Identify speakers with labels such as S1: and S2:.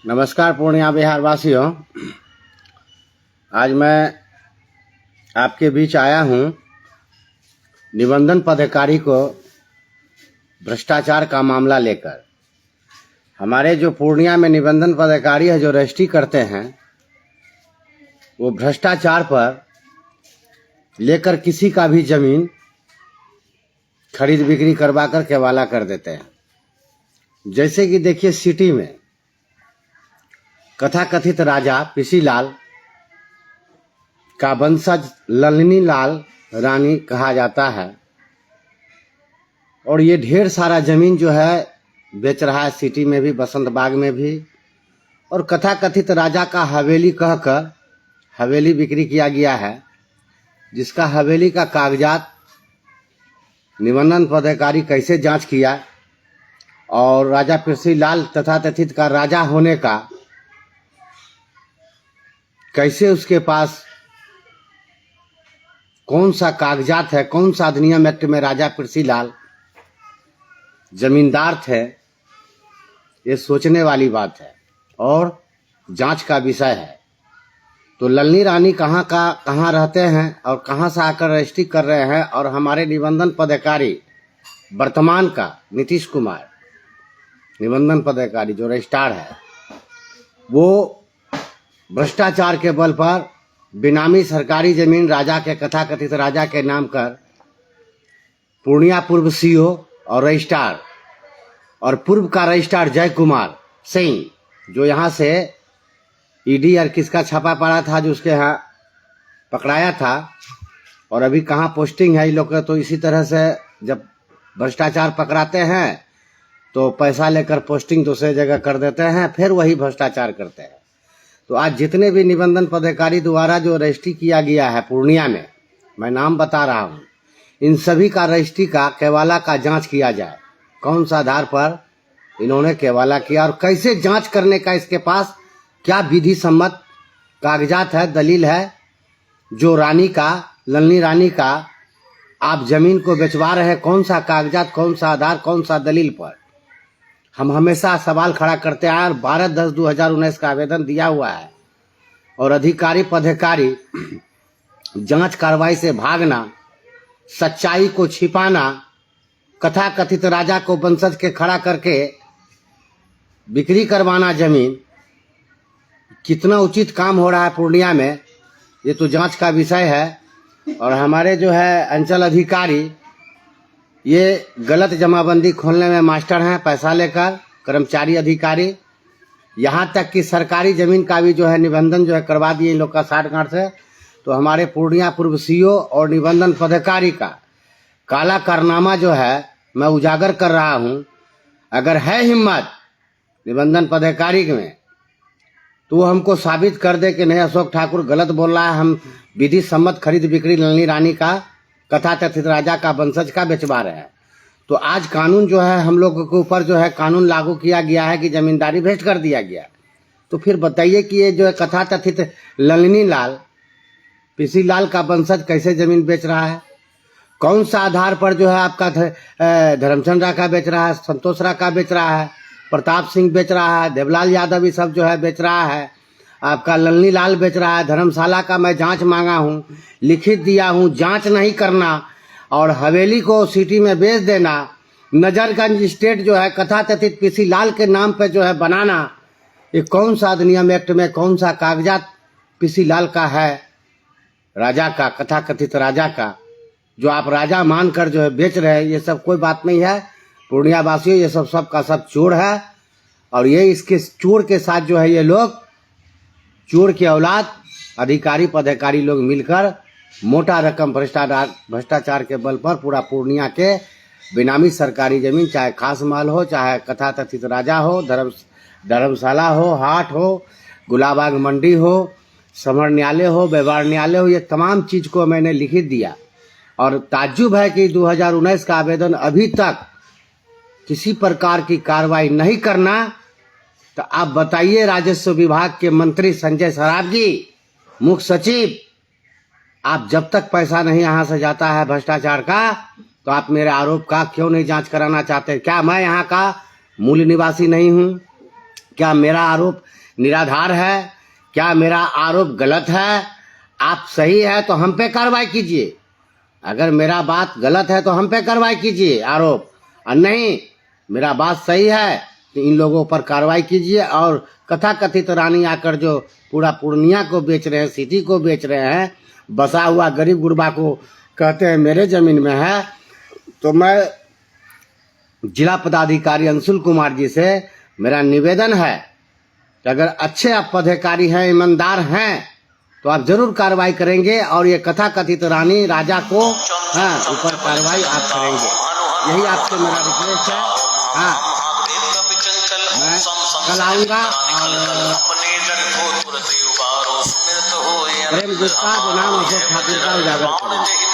S1: नमस्कार पूर्णिया बिहार वासियों। आज मैं आपके बीच आया हूँ निबंधन पदाधिकारी को भ्रष्टाचार का मामला लेकर। हमारे जो पूर्णिया में निबंधन पदाधिकारी है जो रजिस्ट्री करते हैं, वो भ्रष्टाचार पर लेकर किसी का भी जमीन खरीद बिक्री करवा कर केवाला कर देते हैं। जैसे कि देखिए, सिटी में कथाकथित राजा पीसी लाल का वंशज ललनी लाल रानी कहा जाता है, और ये ढेर सारा जमीन जो है बेच रहा है, सिटी में भी, बसंत बाग में भी। और कथाकथित राजा का हवेली कहकर हवेली बिक्री किया गया है, जिसका हवेली का कागजात निबंधन पदाधिकारी कैसे जांच किया, और राजा पीसी लाल तथाकथित का राजा होने का कैसे उसके पास कौन सा कागजात है, कौन सा अधिनियम एक्ट में राजा पीसी लाल जमींदार थे, ये सोचने वाली बात है और जांच का विषय है। तो ललनी रानी कहाँ रहते हैं और कहाँ से आकर रजिस्ट्री कर रहे हैं, और हमारे निबंधन पदाधिकारी वर्तमान का नीतीश कुमार निबंधन पदाधिकारी जो रजिस्ट्रार है, वो भ्रष्टाचार के बल पर बेनामी सरकारी जमीन राजा के कथाकथित राजा के नाम कर पूर्णिया पूर्व सीओ और रजिस्ट्रार और पूर्व का रजिस्ट्रार जय कुमार सिंह, जो यहाँ से ईडी और किसका छापा पड़ा था, जो उसके यहाँ पकड़ाया था, और अभी कहाँ पोस्टिंग है ये लोग। तो इसी तरह से जब भ्रष्टाचार पकड़ाते हैं तो पैसा लेकर पोस्टिंग दूसरे जगह कर देते हैं, फिर वही भ्रष्टाचार करते हैं। तो आज जितने भी निबंधन पदाधिकारी द्वारा जो रजिस्ट्री किया गया है पूर्णिया में, मैं नाम बता रहा हूँ, इन सभी का रजिस्ट्री का केवाला का जांच किया जाए। कौन सा आधार पर इन्होंने केवाला किया और कैसे जांच करने का इसके पास क्या विधि सम्मत कागजात है, दलील है, जो रानी का, ललनी रानी का आप जमीन को बेचवा रहे हैं, कौन सा कागजात, कौन सा आधार, कौन सा दलील पर। हम हमेशा सवाल खड़ा करते आए और 12/10/2019 का आवेदन दिया हुआ है। और अधिकारी पदाधिकारी जांच कार्रवाई से भागना, सच्चाई को छिपाना, कथाकथित राजा को वंशज के खड़ा करके बिक्री करवाना जमीन, कितना उचित काम हो रहा है पूर्णिया में, ये तो जांच का विषय है। और हमारे जो है अंचल अधिकारी ये गलत जमाबंदी खोलने में मास्टर हैं, पैसा लेकर कर्मचारी अधिकारी, यहाँ तक कि सरकारी जमीन का भी जो है निबंधन जो है करवा दिए इन लोग का 60 गांठ से। तो हमारे पूर्णिया पूर्व सीओ और निबंधन पदाधिकारी का काला कारनामा जो है मैं उजागर कर रहा हूँ। अगर है हिम्मत निबंधन पदाधिकारी में, तो वो हमको साबित कर दे कि नहीं अशोक ठाकुर गलत बोल रहा है, हम विधि सम्मत खरीद बिक्री ललनी रानी का, कथाकथित राजा का, वंशज का बेचवा रहे हैं। तो आज कानून जो है हम लोगों के ऊपर जो है कानून लागू किया गया है कि जमींदारी भेंट कर दिया गया। तो फिर बताइए कि ये जो है कथाकथित ललनी लाल पीसी लाल का वंशज कैसे जमीन बेच रहा है, कौन सा आधार पर जो है आपका धर्मचंद राका बेच रहा है, संतोष राका बेच रहा है, प्रताप सिंह बेच रहा है, देवलाल यादव ये सब जो है बेच रहा है, आपका ललनी लाल बेच रहा है। धर्मशाला का मैं जांच मांगा हूं, लिखित दिया हूं, जांच नहीं करना और हवेली को सिटी में बेच देना, नजरगंज स्टेट जो है कथाकथित पीसी लाल के नाम पे जो है बनाना, ये कौन सा अधिनियम एक्ट में कौन सा कागजात पीसी लाल का है, राजा का, कथाकथित राजा का, जो आप राजा मानकर जो है बेच रहे हैं। ये सब कोई बात नहीं है पूर्णिया वासियों, ये सब का सब चोर है। और ये इसके चोर के साथ जो है ये लोग चोर की औलाद अधिकारी पदाधिकारी लोग मिलकर मोटा रकम भ्रष्टाचार के बल पर पूरा पूर्णिया के बेनामी सरकारी जमीन, चाहे खास महल हो, चाहे कथाकथित राजा हो, धर्मशाला हो, हाट हो, गुलाबाग मंडी हो, समर न्यायालय हो, व्यवहार न्यायालय हो, ये तमाम चीज को मैंने लिखित दिया। और ताज्जुब है कि 2019 का आवेदन अभी तक किसी प्रकार की कार्रवाई नहीं करना। तो आप बताइए, राजस्व विभाग के मंत्री संजय सराफ जी, मुख्य सचिव, आप जब तक पैसा नहीं यहाँ से जाता है भ्रष्टाचार का, तो आप मेरे आरोप का क्यों नहीं जांच कराना चाहते? क्या मैं यहाँ का मूल निवासी नहीं हूँ? क्या मेरा आरोप निराधार है? क्या मेरा आरोप गलत है? आप सही है तो हम पे कार्रवाई कीजिए, अगर मेरा बात गलत है तो हम पे कार्रवाई कीजिए आरोप, और नहीं मेरा बात सही है तो इन लोगों पर कार्रवाई कीजिए। और कथा कथित रानी आकर जो पूरा पूर्णिया को बेच रहे हैं, सिटी को बेच रहे हैं, बसा हुआ गरीब गुरबा को कहते हैं मेरे जमीन में है, तो मैं जिला पदाधिकारी अंशुल कुमार जी से मेरा निवेदन है कि अगर अच्छे आप पदाधिकारी हैं, ईमानदार हैं, तो आप जरूर कार्रवाई करेंगे और ये कथा कथित रानी राजा को ऊपर कार्रवाई आप करेंगे, यही आपसे मेरा रिक्वेस्ट है। हाँ, मैं कल आऊँगा और प्रेम गुप्ता जो नाम अशोक ठाकुर का उजागर करूँगा।